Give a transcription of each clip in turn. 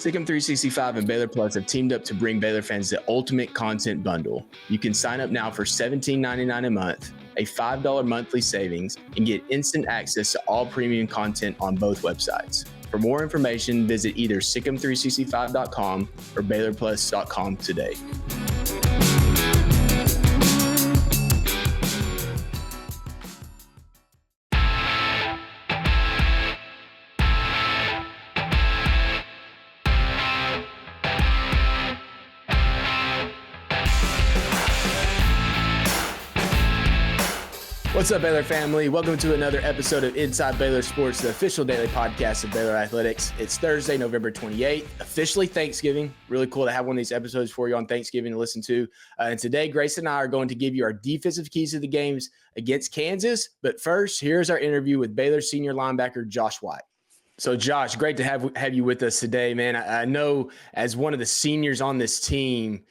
Sikkim 365 and Baylor Plus have teamed up to bring Baylor fans the ultimate content bundle. You can sign up now for $17.99 a month, a $5 monthly savings, and get instant access to all premium content on both websites. For more information, visit either sikkim365.com or baylorplus.com today. What's up, Baylor family? Welcome to another episode of Inside Baylor Sports, the official daily podcast of Baylor Athletics. It's Thursday, November 28th, officially Thanksgiving. Really cool to have one of these episodes for you on Thanksgiving to listen to. And today, Grace and I are going to give you our defensive keys to the games against Kansas. But first, here's our interview with Baylor senior linebacker Josh White. So, Josh, great to have you with us today, man. I know as one of the seniors on this team,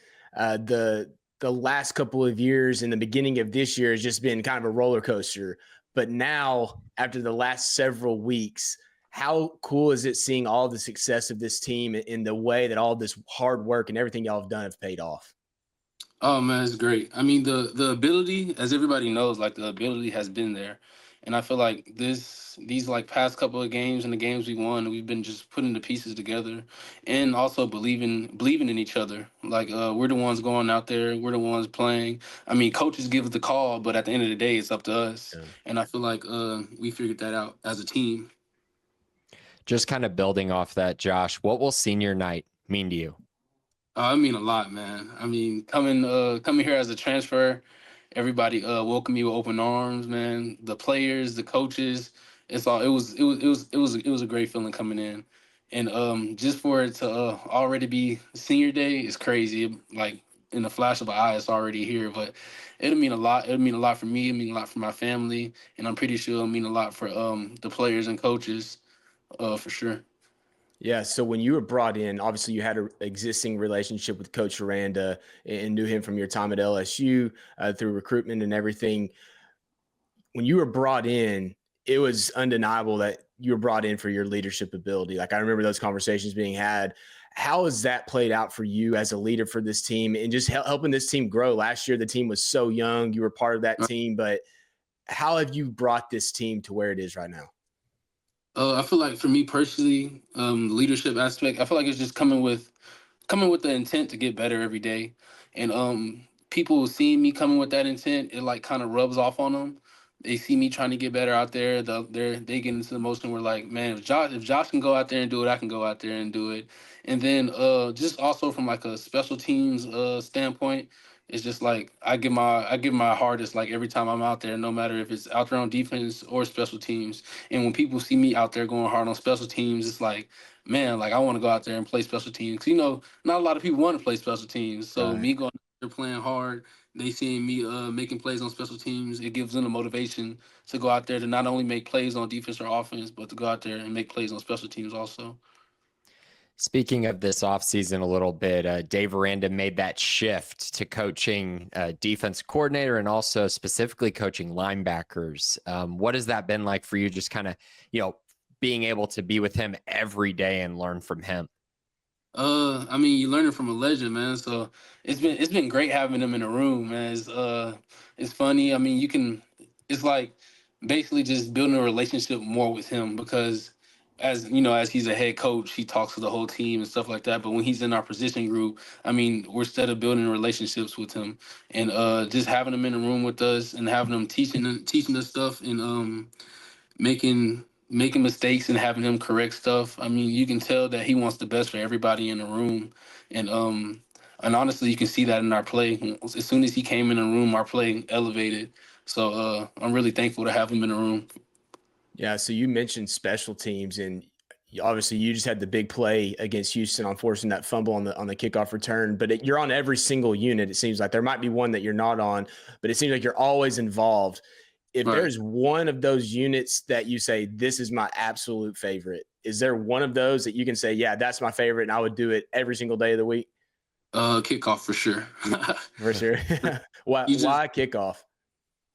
the last couple of years and the beginning of this year has just been kind of a roller coaster. But now, after the last several weeks, how cool is it seeing all the success of this team in the way that all this hard work and everything y'all have done have paid off? Oh, man, it's great. I mean, the ability, as everybody knows, like the ability has been there. And I feel like these like past couple of games and the games we won, we've been just putting the pieces together and also believing in each other. Like we're the ones going out there, we're the ones playing. I mean, coaches give us the call, but at the end of the day, it's up to us. Yeah. And I feel like we figured that out as a team. Just kind of building off that, Josh, what will senior night mean to you? I mean a lot, man. I mean, coming here as a transfer, everybody welcomed me with open arms, man. The players, the coaches, it was a great feeling coming in, and just for it to already be senior day is crazy. Like in the flash of an eye, it's already here. But it'll mean a lot. It'll mean a lot for me. It'll mean a lot for my family, and I'm pretty sure it'll mean a lot for the players and coaches, for sure. Yeah, so when you were brought in, obviously you had an existing relationship with Coach Aranda and knew him from your time at LSU through recruitment and everything. When you were brought in, it was undeniable that you were brought in for your leadership ability. Like I remember those conversations being had. How has that played out for you as a leader for this team and just helping this team grow? Last year, the team was so young. You were part of that team, but how have you brought this team to where it is right now? I feel like for me personally, the leadership aspect, I feel like it's just coming with the intent to get better every day. And people seeing me coming with that intent, it like kind of rubs off on them. They see me trying to get better out there. They get into the motion. We're like, man, if Josh can go out there and do it, I can go out there and do it. And then just also from like a special teams standpoint, it's just like I give my hardest like every time I'm out there, no matter if it's out there on defense or special teams. And when people see me out there going hard on special teams, it's like, man, like I want to go out there and play special teams. 'Cause, not a lot of people want to play special teams. So me going out there playing hard, they seeing me making plays on special teams, it gives them the motivation to go out there to not only make plays on defense or offense, but to go out there and make plays on special teams also. Speaking of this offseason a little bit, Dave Aranda made that shift to coaching defense coordinator and also specifically coaching linebackers. What has that been like for you, just kind of, being able to be with him every day and learn from him? I mean, you're learning from a legend, man. So it's been great having him in the room, man. It's funny. I mean, it's like basically just building a relationship more with him because as he's a head coach, he talks to the whole team and stuff like that. But when he's in our position group, I mean, we're instead of building relationships with him and just having him in the room with us and having him teaching us stuff and making mistakes and having him correct stuff. I mean, you can tell that he wants the best for everybody in the room. And honestly, you can see that in our play. As soon as he came in the room, our play elevated. So I'm really thankful to have him in the room. Yeah, so you mentioned special teams, and obviously you just had the big play against Houston on forcing that fumble on the kickoff return. But you're on every single unit. It seems like there might be one that you're not on, but it seems like you're always involved. If there's one of those units that you say, this is my absolute favorite, is there one of those that you can say, yeah, that's my favorite and I would do it every single day of the week? Kickoff for sure. For sure. Why kickoff?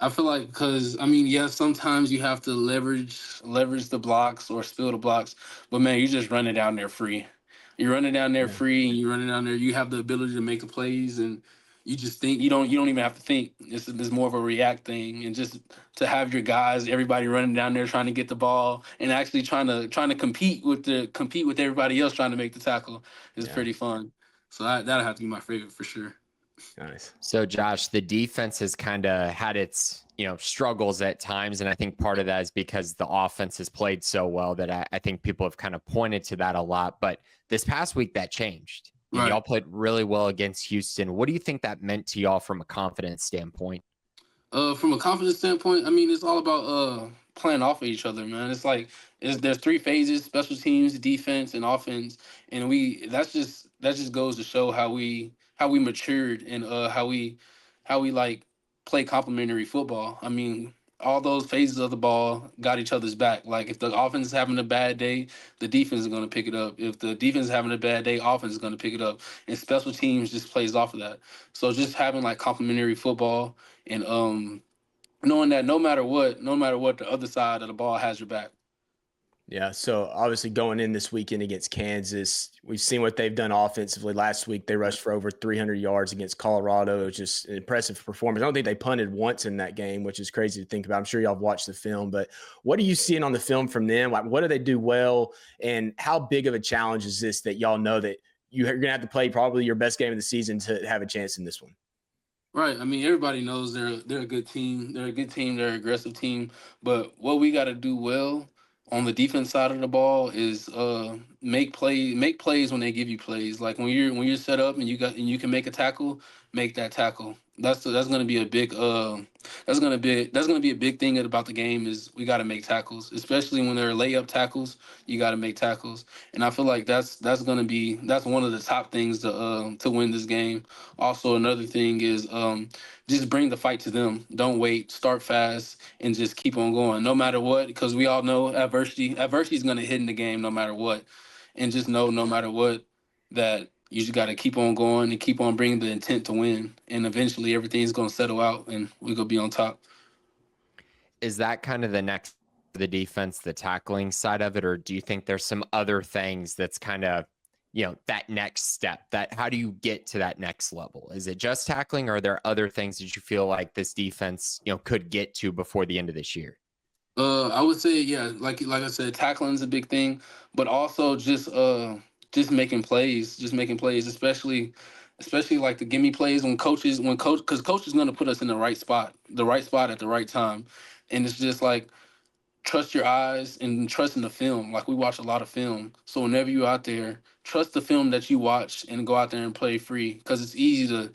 I feel like because, I mean, yeah, sometimes you have to leverage the blocks or spill the blocks. But, man, you're just running down there free. You're running down there Yeah. free, and you're running down there. You have the ability to make the plays, and you just think you don't even have to think. It's more of a react thing, and just to have your guys, everybody running down there trying to get the ball, and actually trying to compete with everybody else trying to make the tackle is Yeah. pretty fun. So that'll have to be my favorite for sure. Nice. So, Josh, the defense has kind of had its, struggles at times. And I think part of that is because the offense has played so well that I think people have kind of pointed to that a lot. But this past week, that changed. And Right. y'all played really well against Houston. What do you think that meant to y'all from a confidence standpoint? From a confidence standpoint, I mean, it's all about playing off of each other, man. It's like there's three phases: special teams, defense, and offense. And that just goes to show how we matured, and how we like play complementary football. I mean, all those phases of the ball got each other's back. Like if the offense is having a bad day, the defense is going to pick it up. If the defense is having a bad day, offense is going to pick it up. And special teams just plays off of that. So just having like complementary football, and knowing that no matter what, the other side of the ball has your back. Yeah. So obviously going in this weekend against Kansas, we've seen what they've done offensively. Last week, they rushed for over 300 yards against Colorado. It was just an impressive performance. I don't think they punted once in that game, which is crazy to think about. I'm sure y'all have watched the film, but what are you seeing on the film from them? Like, what do they do well? And how big of a challenge is this that y'all know that you're going to have to play probably your best game of the season to have a chance in this one? Right. I mean, everybody knows they're a good team. They're a good team. They're an aggressive team. But what we got to do well on the defense side of the ball is make plays when they give you plays. Like when you're set up and you can make a tackle, make that tackle. That's going to be a big that's going to be a big thing about the game is we got to make tackles, especially when they're layup tackles. You got to make tackles, and I feel like that's one of the top things to win this game. Also, another thing is just bring the fight to them. Don't wait. Start fast and just keep on going, no matter what. Because we all know adversity is going to hit in the game, no matter what. And just know, no matter what, that you just got to keep on going and keep on bringing the intent to win. And eventually, everything's going to settle out, and we're going to be on top. Is that kind of the next for the defense, the tackling side of it, or do you think there's some other things that's kind of that next step? That how do you get to that next level? Is it just tackling, or are there other things that you feel like this defense could get to before the end of this year? I would say, yeah, like I said, tackling is a big thing, but also just making plays, especially like the gimme plays because coach is gonna put us in the right spot at the right time, and it's just like trust your eyes and trust in the film. Like we watch a lot of film, so whenever you're out there, trust the film that you watch and go out there and play free. Because it's easy to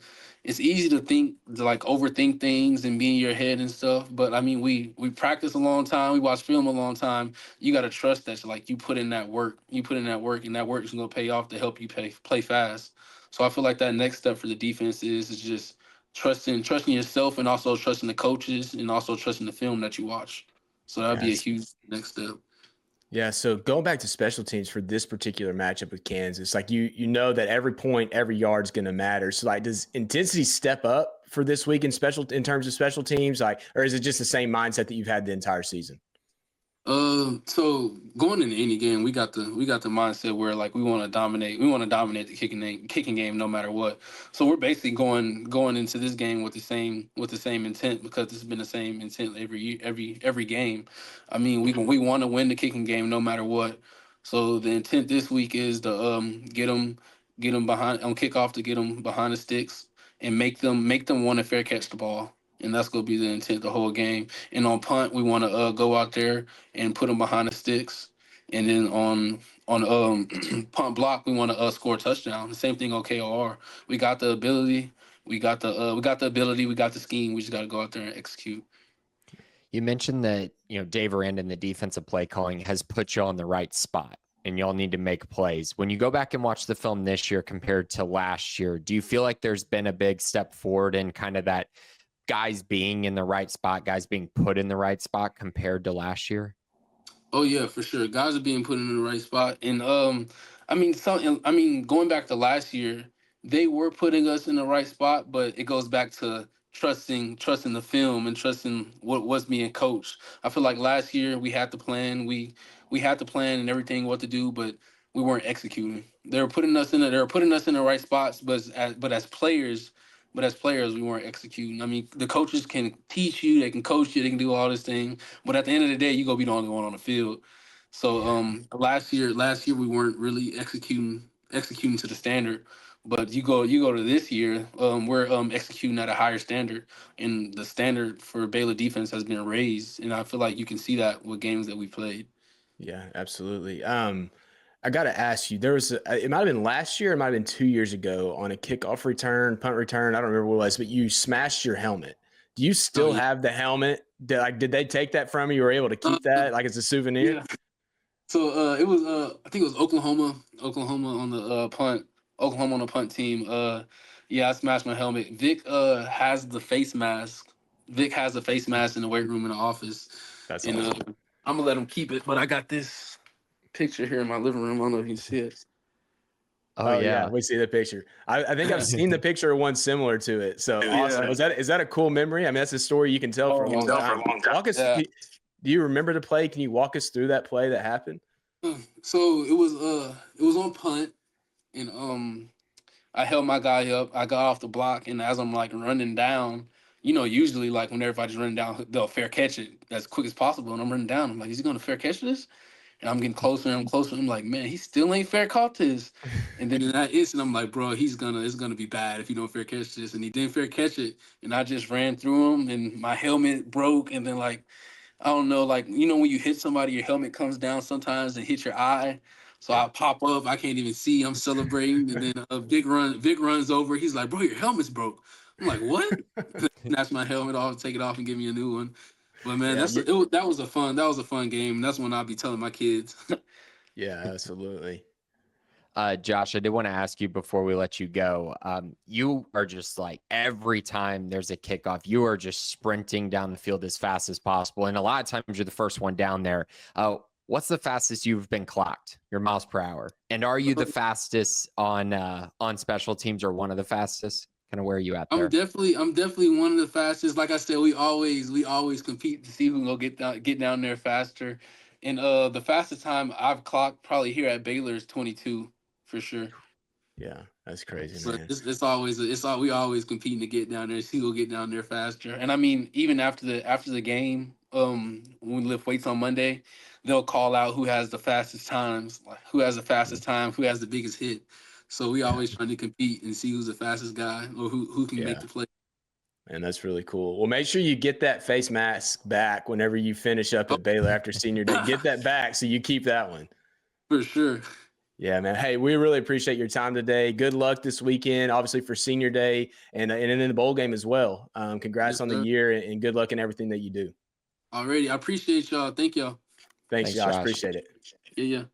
think to like overthink things and be in your head and stuff. But I mean, we practice a long time, we watch film a long time. You got to trust that like you put in that work, and that work is gonna pay off to help you play fast. So I feel like that next step for the defense is just trusting yourself, and also trusting the coaches, and also trusting the film that you watch. So that'd be a Yes. huge next step. Yeah, so going back to special teams for this particular matchup with Kansas, like you know that every point, every yard's going to matter. So like, does intensity step up for this week in terms of special teams, like, or is it just the same mindset that you've had the entire season? So going into any game, we got the mindset where like we want to dominate. We want to dominate the kicking game no matter what. So we're basically going into this game with the same intent, because it's been the same intent every year, every game. I mean, we want to win the kicking game no matter what. So the intent this week is to get them behind on kickoff, to get them behind the sticks and make them want to fair catch the ball. And that's gonna be the intent the whole game. And on punt, we want to go out there and put them behind the sticks. And then on punt block, we want to score a touchdown. The same thing on KOR. We got the ability, we got the scheme. We just got to go out there and execute. You mentioned that, Dave Aranda and the defensive play calling has put you on the right spot and y'all need to make plays. When you go back and watch the film this year compared to last year, do you feel like there's been a big step forward in kind of that guys being in the right spot, guys being put in the right spot compared to last year? Oh yeah, for sure. Guys are being put in the right spot, and going back to last year, they were putting us in the right spot, but it goes back to trusting the film and trusting what was being coached. I feel like last year we had the plan, we had the plan and everything what to do, but we weren't executing. They were putting us in the right spots, but as players, we weren't executing. I mean, the coaches can teach you, they can coach you, they can do all this thing, but at the end of the day, you go be the only one on the field. So last year we weren't really executing to the standard. But you go to this year, we're executing at a higher standard, and the standard for Baylor defense has been raised, and I feel like you can see that with games that we played. Yeah, absolutely. I got to ask you, it might have been last year, it might have been 2 years ago on a kickoff return, punt return. I don't remember what it was, but you smashed your helmet. Do you Oh still yeah. have the helmet? Did they take that from you? You were able to keep that like it's a souvenir? Yeah. So it was I think it was Oklahoma on the punt, Oklahoma on the punt team. Yeah, I smashed my helmet. Vic has the face mask. Vic has the face mask in the weight room in the office, That's and awesome. I'm gonna let him keep it. But I got this picture here in my living room. I don't know if you can see it. Oh, Oh yeah, yeah. we see the picture. I think I've seen the picture of one similar to it. So awesome. Yeah. Is that a cool memory? I mean, that's a story you can tell for a long time. Walk us. Yeah. Do you remember the play? Can you walk us through that play that happened? So it was on punt, and I held my guy up. I got off the block, and as I'm like running down, usually like when everybody's running down, they'll fair catch it as quick as possible. And I'm running down. I'm like, is he going to fair catch this? And I'm getting closer and I'm closer. I'm like, man, he still ain't fair caught this. And then in that instant, I'm like, bro, it's gonna be bad if you don't fair catch this. And he didn't fair catch it. And I just ran through him, and my helmet broke. And then like I don't know, like, when you hit somebody, your helmet comes down sometimes and hit your eye. So Yeah. I pop up, I can't even see. I'm celebrating, and then Vic runs over. He's like, "Bro, your helmet's broke." I'm like, "What?" Snatch my helmet off, take it off, and give me a new one. But man, Yeah. that was a fun game. That's when I'll be telling my kids. Yeah, absolutely. Josh, I did want to ask you before we let you go. You are just like every time there's a kickoff, you are just sprinting down the field as fast as possible. And a lot of times you're the first one down there. What's the fastest you've been clocked? Your miles per hour. And are you the fastest on special teams, or one of the fastest? Kind of where are you at there? I'm definitely one of the fastest. Like I said, we always compete to see who can go get down there faster. And the fastest time I've clocked probably here at Baylor is 22 for sure. Yeah, that's crazy, But man. we always competing to get down there, see who will get down there faster. And I mean, even after the game, when we lift weights on Monday, they'll call out who has the fastest times, like who has the fastest time, who has the biggest hit. So we always trying to compete and see who's the fastest guy or who can make Yeah. the play. And that's really cool. Well, make sure you get that face mask back whenever you finish up at Baylor after senior day. Get that back so you keep that one. For sure. Yeah, man. Hey, we really appreciate your time today. Good luck this weekend, obviously for senior day and in the bowl game as well. Congrats Yes, on the sir. year and good luck in everything that you do. Already. I appreciate y'all. Thank y'all. Thanks, Thanks, Josh. Josh. Appreciate it. Yeah.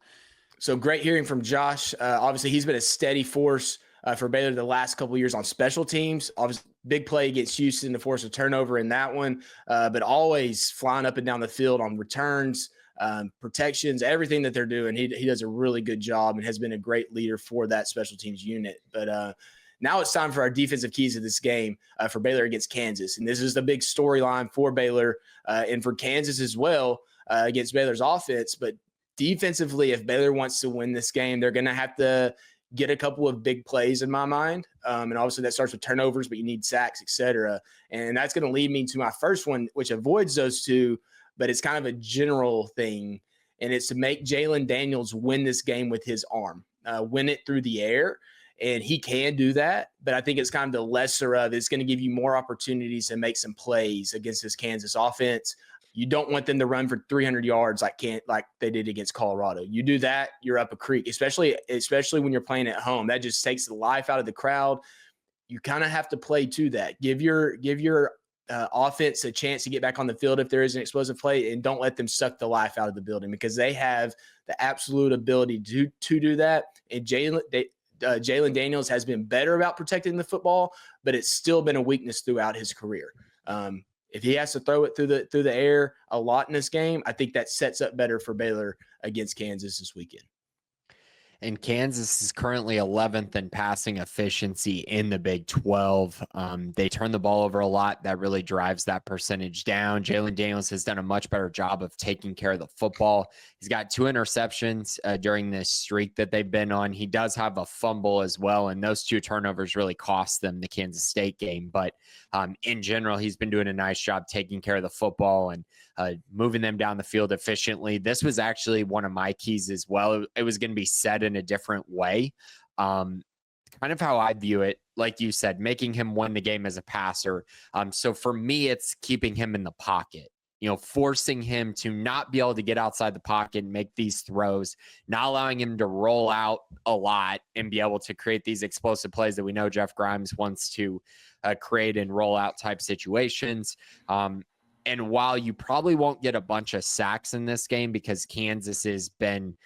So great hearing from Josh. Obviously, he's been a steady force for Baylor the last couple of years on special teams. Obviously, big play against Houston to force a turnover in that one, but always flying up and down the field on returns, protections, everything that they're doing. He does a really good job and has been a great leader for that special teams unit. But now it's time for our defensive keys of this game for Baylor against Kansas. And this is the big storyline for Baylor and for Kansas as well against Baylor's offense. But defensively, if Baylor wants to win this game, they're going to have to get a couple of big plays in my mind. And obviously that starts with turnovers, but you need sacks, et cetera. And that's going to lead me to my first one, which avoids those two, but it's kind of a general thing. And it's to make Jalen Daniels win this game with his arm, win it through the air. And he can do that, but I think it's kind of the lesser of it's going to give you more opportunities to make some plays against this Kansas offense. You don't want them to run for 300 yards like they did against Colorado. You do that, you're up a creek, especially when you're playing at home. That just takes the life out of the crowd. You kind of have to play to that. Give your offense a chance to get back on the field if there is an explosive play, and don't let them suck the life out of the building because they have the absolute ability to do that. And Jalen Daniels has been better about protecting the football, but it's still been a weakness throughout his career. If he has to throw it through the air a lot in this game, I think that sets up better for Baylor against Kansas this weekend. And Kansas is currently 11th in passing efficiency in the Big 12. They turn the ball over a lot. That really drives that percentage down. Jalen Daniels has done a much better job of taking care of the football. He's got 2 interceptions during this streak that they've been on. He does have a fumble as well, and those 2 turnovers really cost them the Kansas State game. But in general, he's been doing a nice job taking care of the football and moving them down the field efficiently. This was actually one of my keys as well. It was going to be said in a different way. Kind of how I view it, like you said, making him win the game as a passer. So for me, it's keeping him in the pocket, forcing him to not be able to get outside the pocket and make these throws, not allowing him to roll out a lot and be able to create these explosive plays that we know Jeff Grimes wants to create in rollout type situations. And while you probably won't get a bunch of sacks in this game because Kansas has been,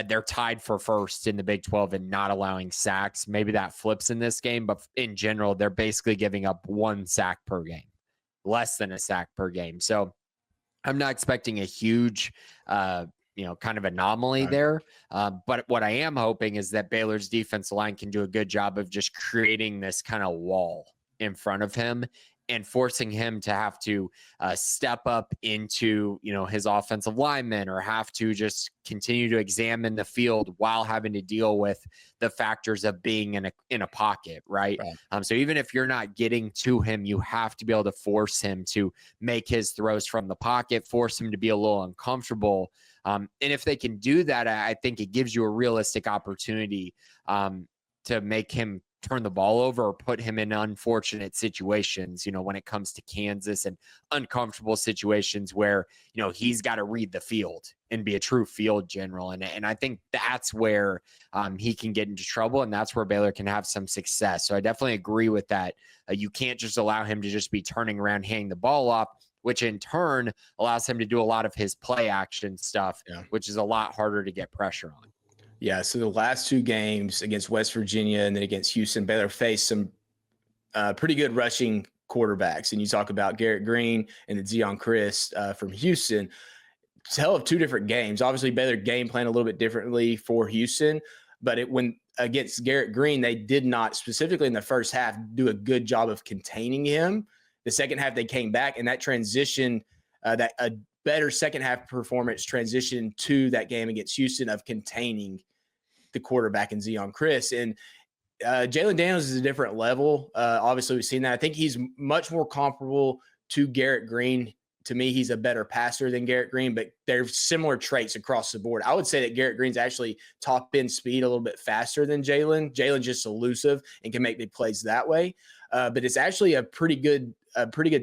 they're tied for first in the Big 12 and not allowing sacks. Maybe that flips in this game, but in general, they're basically giving up 1 sack per game, less than a sack per game. So I'm not expecting a huge, kind of anomaly there. But what I am hoping is that Baylor's defensive line can do a good job of just creating this kind of wall in front of him and forcing him to have to step up into, his offensive linemen or have to just continue to examine the field while having to deal with the factors of being in a pocket, right? So even if you're not getting to him, you have to be able to force him to make his throws from the pocket, force him to be a little uncomfortable. And if they can do that, I think it gives you a realistic opportunity to make him turn the ball over or put him in unfortunate situations, when it comes to Kansas and uncomfortable situations where, he's got to read the field and be a true field general. And I think that's where he can get into trouble, and that's where Baylor can have some success. So I definitely agree with that. You can't just allow him to just be turning around, handing the ball off, which in turn allows him to do a lot of his play action stuff, which is a lot harder to get pressure on. Yeah, so the last 2 games against West Virginia and then against Houston, Baylor faced some pretty good rushing quarterbacks. And you talk about Garrett Green and the Zion Chris from Houston. Tell of 2 different games. Obviously, Baylor game plan a little bit differently for Houston, but when against Garrett Green, they did not, specifically in the first half, do a good job of containing him. The second half, they came back, and that transition, that a better second half performance transitioned to that game against Houston of containing the quarterback in Zion Chris. And Jalen Daniels is a different level. Obviously, we've seen that. I think he's much more comparable to Garrett Green. To me, he's a better passer than Garrett Green, but there's similar traits across the board. I would say that Garrett Green's actually top end speed a little bit faster than Jalen. Jalen's just elusive and can make big plays that way. But it's actually a pretty good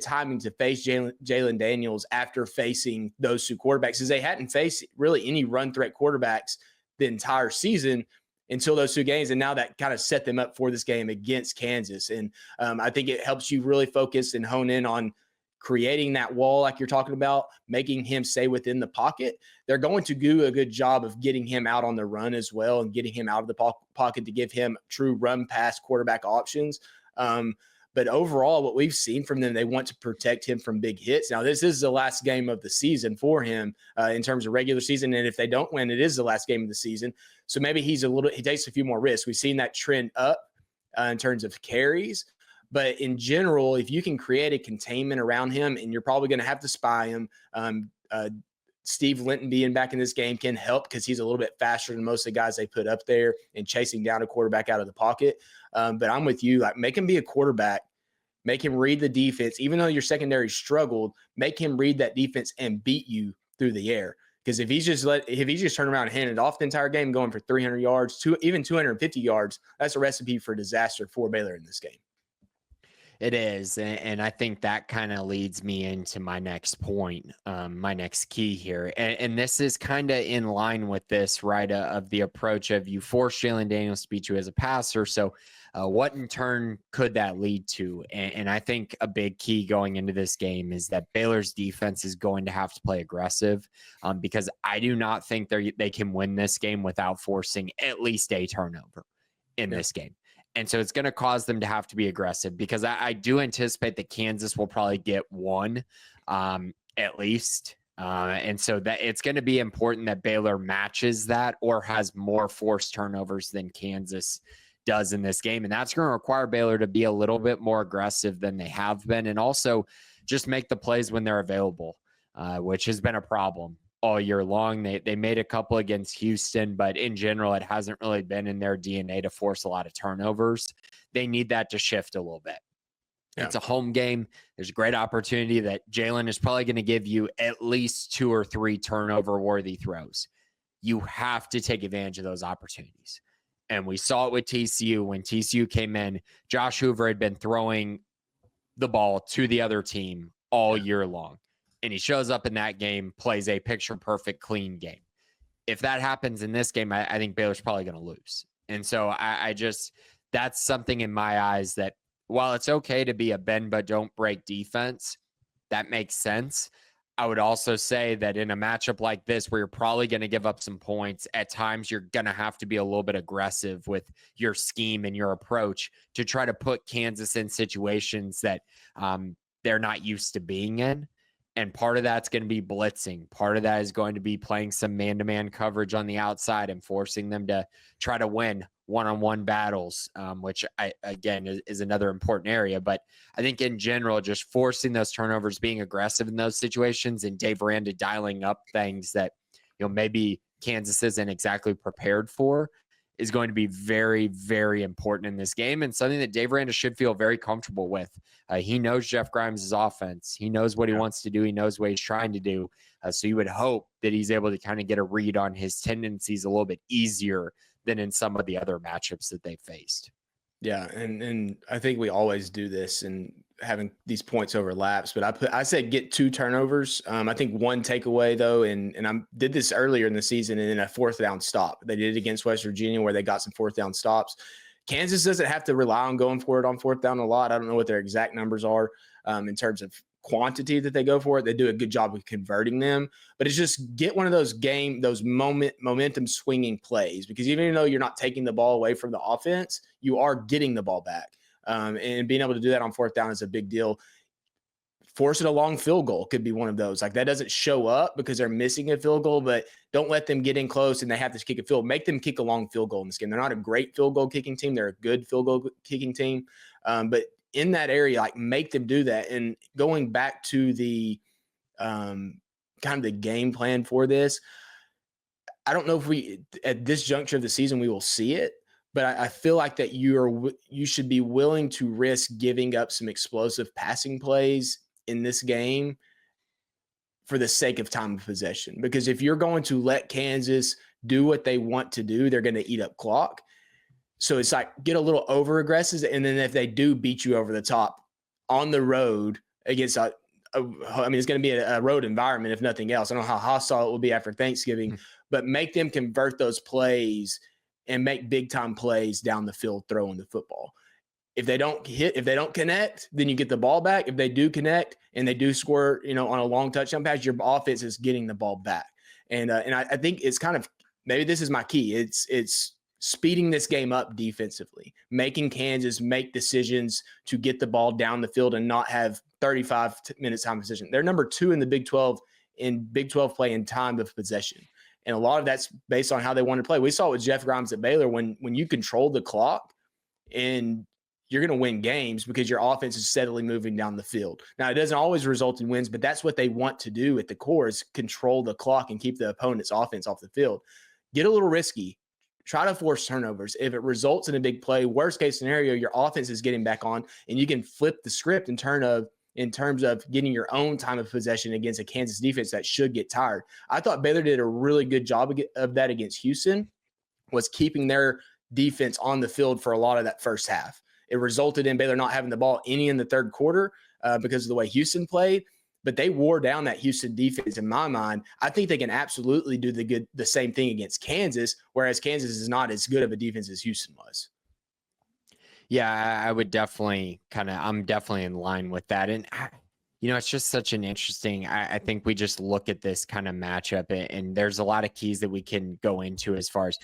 timing to face Jalen Daniels after facing those 2 quarterbacks, because they hadn't faced really any run threat quarterbacks the entire season until those 2 games. And now that kind of set them up for this game against Kansas. And I think it helps you really focus and hone in on creating that wall like you're talking about, making him stay within the pocket. They're going to do a good job of getting him out on the run as well and getting him out of the pocket to give him true run pass quarterback options. But overall, what we've seen from them, they want to protect him from big hits. Now, this is the last game of the season for him in terms of regular season. And if they don't win, it is the last game of the season. So maybe he takes a few more risks. We've seen that trend up in terms of carries. But in general, if you can create a containment around him, and you're probably going to have to spy him, Steve Linton being back in this game can help because he's a little bit faster than most of the guys they put up there and chasing down a quarterback out of the pocket. But I'm with you. Like, make him be a quarterback. Make him read the defense. Even though your secondary struggled, make him read that defense and beat you through the air. Because if he's just turned around and handed off the entire game, going for 300 yards, even 250 yards, that's a recipe for disaster for Baylor in this game. It is. And I think that kind of leads me into my next point, my next key here. And this is kind of in line with this, right, of the approach of you force Jalen Daniels to beat you as a passer. So what in turn could that lead to? And I think a big key going into this game is that Baylor's defense is going to have to play aggressive because I do not think they can win this game without forcing at least a turnover in this game. And so it's going to cause them to have to be aggressive because I do anticipate that Kansas will probably get one at least. And so that it's going to be important that Baylor matches that or has more forced turnovers than Kansas does in this game. And that's going to require Baylor to be a little bit more aggressive than they have been, and also just make the plays when they're available, which has been a problem all year long. They made a couple against Houston, but in general, it hasn't really been in their DNA to force a lot of turnovers. They need that to shift a little bit. Yeah. It's a home game. There's a great opportunity that Jalen is probably going to give you at least 2 or 3 turnover-worthy throws. You have to take advantage of those opportunities. And we saw it with TCU. When TCU came in, Josh Hoover had been throwing the ball to the other team all year long. And he shows up in that game, plays a picture-perfect, clean game. If that happens in this game, I think Baylor's probably going to lose. And so I just – that's something in my eyes that while it's okay to be a bend but don't break defense, that makes sense. I would also say that in a matchup like this, where you're probably going to give up some points, at times you're going to have to be a little bit aggressive with your scheme and your approach to try to put Kansas in situations that they're not used to being in. And part of that's going to be blitzing. Part of that is going to be playing some man-to-man coverage on the outside and forcing them to try to win one-on-one battles, which again is another important area. But I think in general, just forcing those turnovers, being aggressive in those situations, and Dave Aranda dialing up things that maybe Kansas isn't exactly prepared for is going to be very, very important in this game, and something that Dave Aranda should feel very comfortable with. He knows Jeff Grimes' offense. He knows what he wants to do. He knows what he's trying to do. So you would hope that he's able to kind of get a read on his tendencies a little bit easier than in some of the other matchups that they faced. Yeah, and I think we always do this and having these points overlaps, but I said get 2 turnovers. I think 1 takeaway though, and I did this earlier in the season and in a 4th down stop. They did it against West Virginia where they got some 4th down stops. Kansas doesn't have to rely on going for it on 4th down a lot. I don't know what their exact numbers are in terms of quantity that they go for it. They do a good job of converting them, but it's just get one of those momentum swinging plays, because even though you're not taking the ball away from the offense, you are getting the ball back. And being able to do that on 4th down is a big deal. Force it a long field goal could be one of those. Like that doesn't show up because they're missing a field goal, but don't let them get in close and they have to kick a field. Make them kick a long field goal in this game. They're not a great field goal kicking team. They're a good field goal kicking team. But in that area, like make them do that. And going back to the kind of the game plan for this, I don't know if we, at this juncture of the season, we will see it, but I feel like that you should be willing to risk giving up some explosive passing plays in this game for the sake of time of possession. Because if you're going to let Kansas do what they want to do, they're going to eat up clock. So it's like get a little over aggressive, and then if they do beat you over the top on the road against it's going to be a road environment if nothing else. I don't know how hostile it will be after Thanksgiving, but make them convert those plays and make big time plays down the field throwing the football. If they don't connect, then you get the ball back. If they do connect and they do score, on a long touchdown pass, your offense is getting the ball back. And I think it's kind of, maybe this is my key. It's speeding this game up defensively, making Kansas make decisions to get the ball down the field and not have 35 minutes time possession. They're number 2 in the Big 12 in Big 12 play in time of possession. And a lot of that's based on how they want to play. We saw it with Jeff Grimes at Baylor when you control the clock, and you're going to win games because your offense is steadily moving down the field. Now, it doesn't always result in wins, but that's what they want to do at the core, is control the clock and keep the opponent's offense off the field. Get a little risky. Try to force turnovers. If it results in a big play, worst case scenario, your offense is getting back on, and you can flip the script in terms of getting your own time of possession against a Kansas defense that should get tired. I thought Baylor did a really good job of that against Houston, was keeping their defense on the field for a lot of that first half. It resulted in Baylor not having the ball any in the third quarter because of the way Houston played. But they wore down that Houston defense in my mind. I think they can absolutely do the same thing against Kansas, whereas Kansas is not as good of a defense as Houston was. Yeah, I would definitely I'm definitely in line with that. And, it's just such an interesting, I think we just look at this kind of matchup, and there's a lot of keys that we can go into as far as,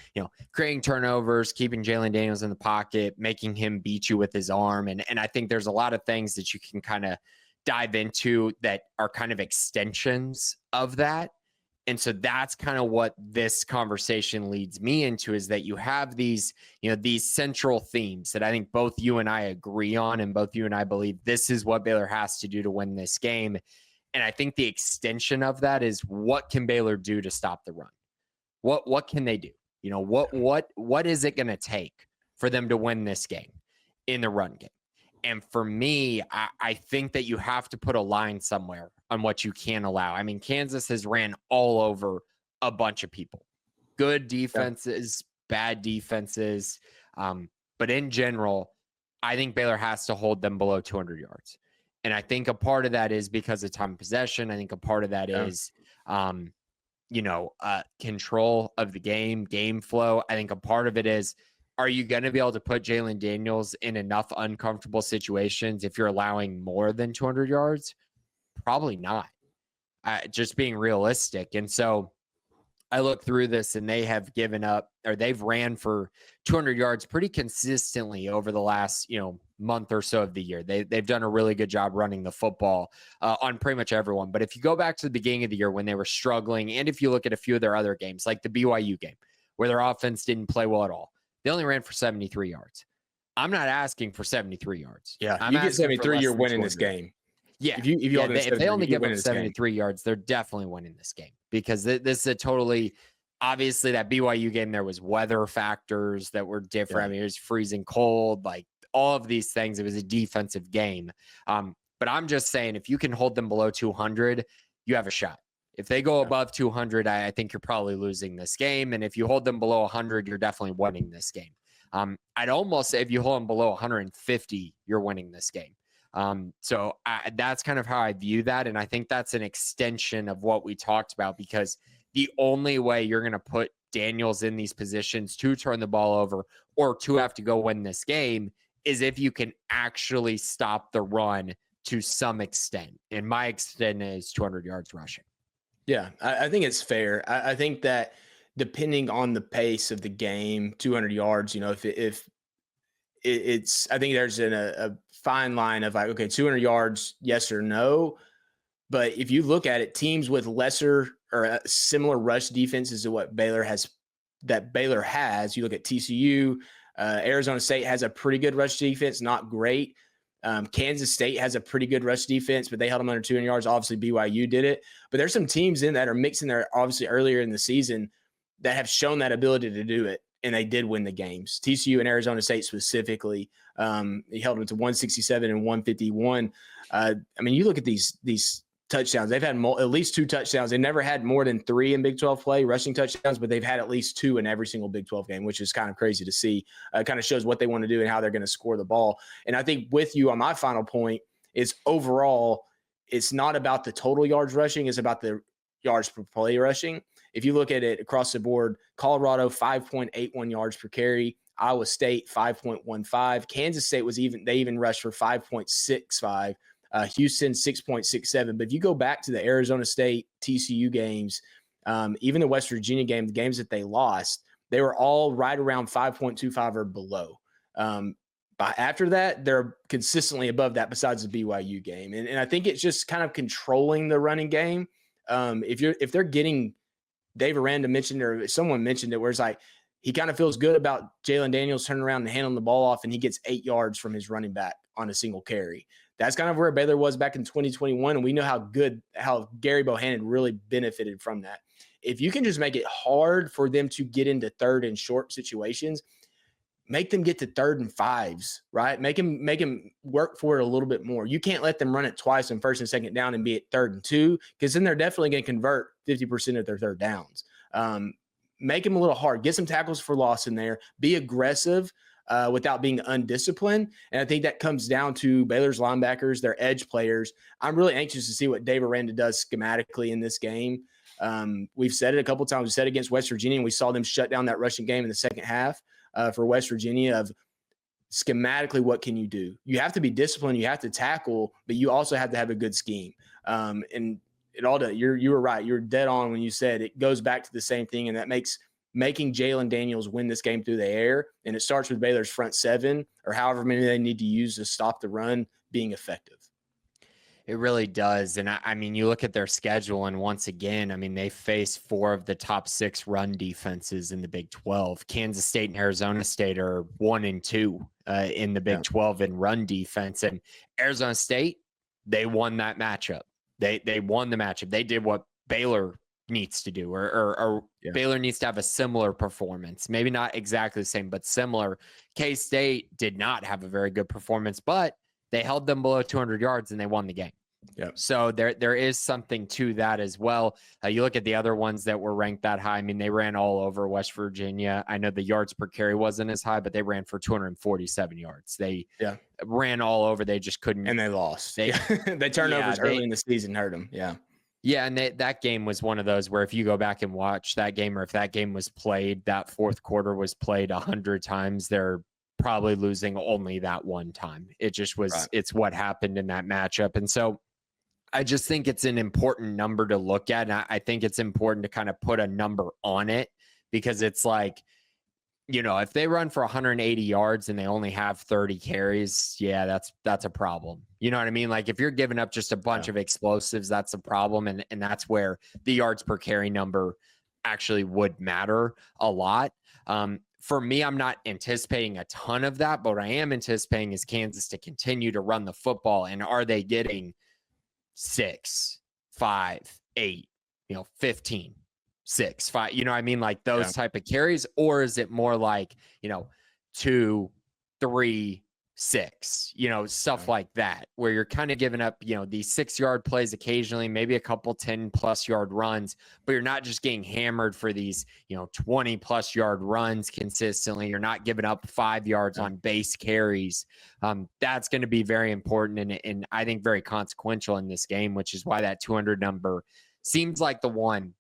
creating turnovers, keeping Jalen Daniels in the pocket, making him beat you with his arm. And I think there's a lot of things that you can kind of dive into that are kind of extensions of that. And so that's kind of what this conversation leads me into, is that you have these, these central themes that I think both you and I agree on, and both you and I believe this is what Baylor has to do to win this game. And I think the extension of that is, what can Baylor do to stop the run? What can they do? What is it going to take for them to win this game in the run game? And for me, I think that you have to put a line somewhere on what you can allow. I mean, Kansas has ran all over a bunch of people. Good defenses, bad defenses. But in general, I think Baylor has to hold them below 200 yards. And I think a part of that is because of time of possession. I think a part of that is, control of the game flow. I think a part of it is, are you going to be able to put Jalen Daniels in enough uncomfortable situations if you're allowing more than 200 yards? Probably not. Just being realistic. And so I look through this, and they have given up, or they've ran for 200 yards pretty consistently over the last, month or so of the year. They've done a really good job running the football on pretty much everyone. But if you go back to the beginning of the year when they were struggling, and if you look at a few of their other games, like the BYU game, where their offense didn't play well at all, they only ran for 73 yards. I'm not asking for 73 yards. Yeah, you get 73, you're winning this game. Yeah. If they only give up 73 yards, they're definitely winning this game, because this is a totally, obviously that BYU game, there was weather factors that were different. Yeah. I mean, it was freezing cold, like all of these things. It was a defensive game. But I'm just saying, if you can hold them below 200, you have a shot. If they go above 200, I think you're probably losing this game. And if you hold them below 100, you're definitely winning this game. I'd almost say if you hold them below 150, you're winning this game. So that's kind of how I view that. And I think that's an extension of what we talked about, because the only way you're going to put Daniels in these positions to turn the ball over or to have to go win this game is if you can actually stop the run to some extent. And my extent is 200 yards rushing. Yeah, I think it's fair. I think that depending on the pace of the game, 200 yards, if it's, I think there's a fine line of like, okay, 200 yards, yes or no. But if you look at it, teams with lesser or similar rush defenses to what Baylor has, you look at TCU, Arizona State has a pretty good rush defense, not great. Kansas State has a pretty good rush defense, but they held them under 200 yards. Obviously, BYU did it. But there's some teams in that are mixing there, obviously, earlier in the season that have shown that ability to do it, and they did win the games. TCU and Arizona State specifically, he held them to 167 and 151. I mean, you look at these touchdowns. They've had at least 2 touchdowns. They never had more than 3 in Big 12 play, rushing touchdowns, but they've had at least 2 in every single Big 12 game, which is kind of crazy to see. Kind of shows what they want to do and how they're going to score the ball. And I think with you on my final point is overall, it's not about the total yards rushing. It's about the yards per play rushing. If you look at it across the board, Colorado, 5.81 yards per carry. Iowa State, 5.15. Kansas State they even rushed for 5.65. Houston, 6.67. But if you go back to the Arizona State, TCU games, even the West Virginia game, the games that they lost, they were all right around 5.25 or below. But after that, they're consistently above that besides the BYU game. And I think it's just kind of controlling the running game. If they're getting, Dave Aranda mentioned, or someone mentioned it, where it's like he kind of feels good about Jalen Daniels turning around and handling the ball off, and he gets 8 yards from his running back on a single carry. That's kind of where Baylor was back in 2021, and we know how Gary Bohannon really benefited from that. If you can just make it hard for them to get into third and short situations, make them get to 3rd and 5s, right? Make them work for it a little bit more. You can't let them run it twice on 1st and 2nd down and be at 3rd and 2, because then they're definitely going to convert 50% of their 3rd downs. Make them a little hard. Get some tackles for loss in there. Be aggressive without being undisciplined. And I think that comes down to Baylor's linebackers, their edge players. I'm really anxious to see what Dave Aranda does schematically in this game. We've said it a couple times. We said it against West Virginia, and we saw them shut down that rushing game in the second half for West Virginia. Of schematically, what can you do? You have to be disciplined. You have to tackle, but you also have to have a good scheme. And it all does. You were right. You're dead on when you said it goes back to the same thing, and that makes making Jalen Daniels win this game through the air. And it starts with Baylor's front 7, or however many they need to use to stop the run, being effective. It really does. And I mean, you look at their schedule, and once again, I mean, they face 4 of the top 6 run defenses in the Big 12. Kansas State and Arizona State are 1 and 2 in the Big 12 in run defense. And Arizona State, they won that matchup. They won the matchup. They did what Baylor needs to do, or Baylor needs to have a similar performance. Maybe not exactly the same, but similar. K-State did not have a very good performance, but they held them below 200 yards and they won the game. Yep. So there is something to that as well. You look at the other ones that were ranked that high. I mean, they ran all over West Virginia. I know the yards per carry wasn't as high, but they ran for 247 yards. They ran all over. They just couldn't. And they lost. They turnovers early in the season hurt them. Yeah. Yeah, and that game was one of those where if you go back and watch that game, or if that game was played, that fourth quarter was played 100 times, they're probably losing only that one time. It just was, It's what happened in that matchup. And so I just think it's an important number to look at. And I think it's important to kind of put a number on it, because it's like, you know, if they run for 180 yards and they only have 30 carries, that's a problem. You know what I mean? Like if you're giving up just a bunch of explosives, that's a problem. And that's where the yards per carry number actually would matter a lot. For me, I'm not anticipating a ton of that, but what I am anticipating is Kansas to continue to run the football. And are they getting 6, 5, 8, 15, 6, 5, you know what I mean? Like those type of carries, or is it more like, 2, 3, 6, stuff like that, where you're kind of giving up, these 6-yard plays occasionally, maybe a couple 10+ yard runs, but you're not just getting hammered for these, 20+ yard runs consistently. You're not giving up 5 yards on base carries. That's going to be very important and I think very consequential in this game, which is why that 200 number seems like the one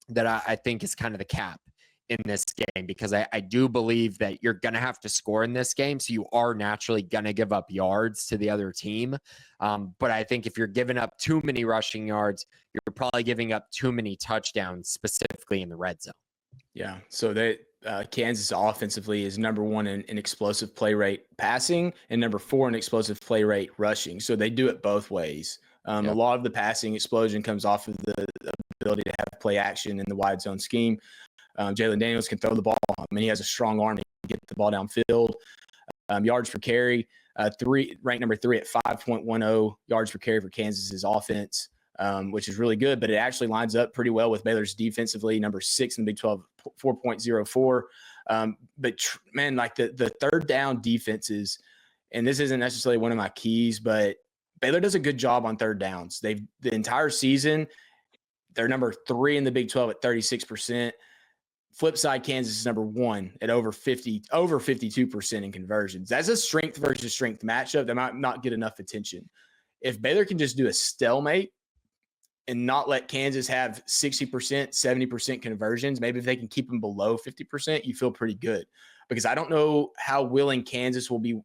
that I think is kind of the cap in this game, because I do believe that you're going to have to score in this game. So you are naturally going to give up yards to the other team. But I think if you're giving up too many rushing yards, you're probably giving up too many touchdowns, specifically in the red zone. Yeah. So Kansas offensively is number 1 in explosive play rate passing and number 4 in explosive play rate rushing. So they do it both ways. A lot of the passing explosion comes off of the ability to have play action in the wide zone scheme. Jalen Daniels can throw the ball. I mean, he has a strong arm to get the ball downfield. Yards per carry, ranked number 3 at 5.10 yards per carry for Kansas's offense, which is really good. But it actually lines up pretty well with Baylor's defensively, number 6 in the Big 12, 4.04. Man, like the third down defenses, and this isn't necessarily one of my keys, but Baylor does a good job on third downs. The entire season, they're number 3 in the Big 12 at 36%. Flip side, Kansas is number 1 at over 52% in conversions. That's a strength versus strength matchup that might not get enough attention. If Baylor can just do a stalemate and not let Kansas have 60%, 70% conversions, maybe if they can keep them below 50%, you feel pretty good. Because I don't know how willing Kansas will be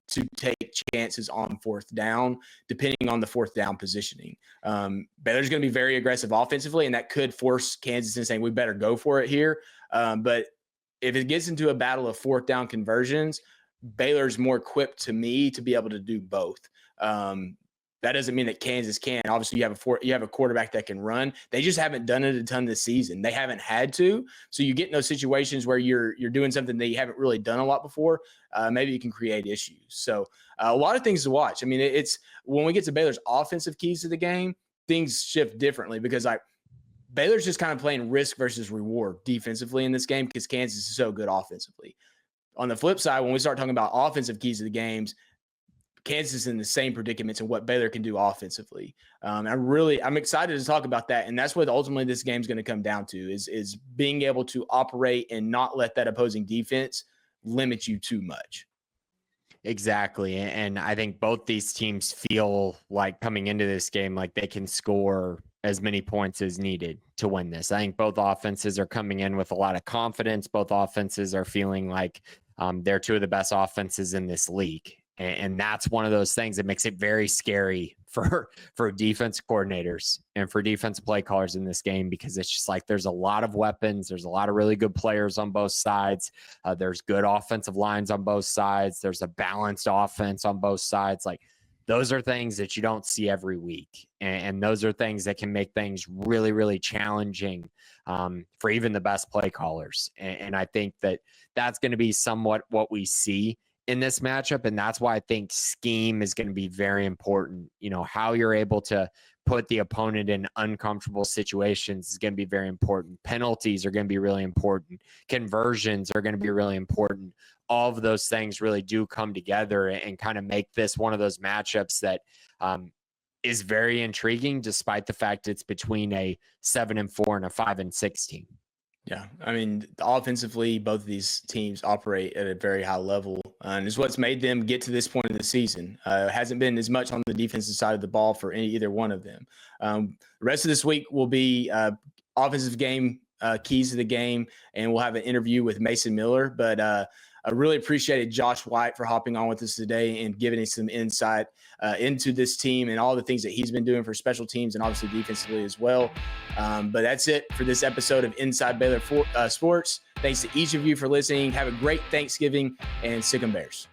to take chances on fourth down, depending on the fourth down positioning. Baylor's going to be very aggressive offensively, and that could force Kansas into saying, we better go for it here. But if it gets into a battle of fourth down conversions, Baylor's more equipped to me to be able to do both. That doesn't mean that Kansas can. Obviously, you have a quarterback that can run. They just haven't done it a ton this season. They haven't had to. So you get in those situations where you're doing something that you haven't really done a lot before. Maybe you can create issues. So a lot of things to watch. I mean, it's when we get to Baylor's offensive keys to the game, things shift differently, because Baylor's just kind of playing risk versus reward defensively in this game because Kansas is so good offensively. On the flip side, when we start talking about offensive keys to the games, Kansas is in the same predicaments and what Baylor can do offensively. I'm excited to talk about that. And that's what ultimately this game's going to come down to is being able to operate and not let that opposing defense limit you too much. Exactly. And I think both these teams feel like coming into this game, like they can score as many points as needed to win this. I think both offenses are coming in with a lot of confidence. Both offenses are feeling like they're 2 of the best offenses in this league. And that's one of those things that makes it very scary for defense coordinators and for defensive play callers in this game, because it's just like there's a lot of weapons. There's a lot of really good players on both sides. There's good offensive lines on both sides. There's a balanced offense on both sides. Like those are things that you don't see every week. And those are things that can make things really, really challenging for even the best play callers. And I think that that's going to be somewhat what we see in this matchup. And that's why I think scheme is going to be very important. You know, how you're able to put the opponent in uncomfortable situations is going to be very important. Penalties are going to be really important. Conversions are going to be really important. All of those things really do come together and kind of make this one of those matchups that is very intriguing, despite the fact it's between a 7-4 and a 5-6 team. Yeah, I mean, offensively, both of these teams operate at a very high level, and it's what's made them get to this point of the season. It hasn't been as much on the defensive side of the ball for either one of them. The rest of this week will be offensive game, keys to the game, and we'll have an interview with Mason Miller. But I really appreciated Josh White for hopping on with us today and giving us some insight into this team and all the things that he's been doing for special teams and obviously defensively as well. But that's it for this episode of Inside Baylor Sports. Thanks to each of you for listening. Have a great Thanksgiving, and Sick 'em Bears.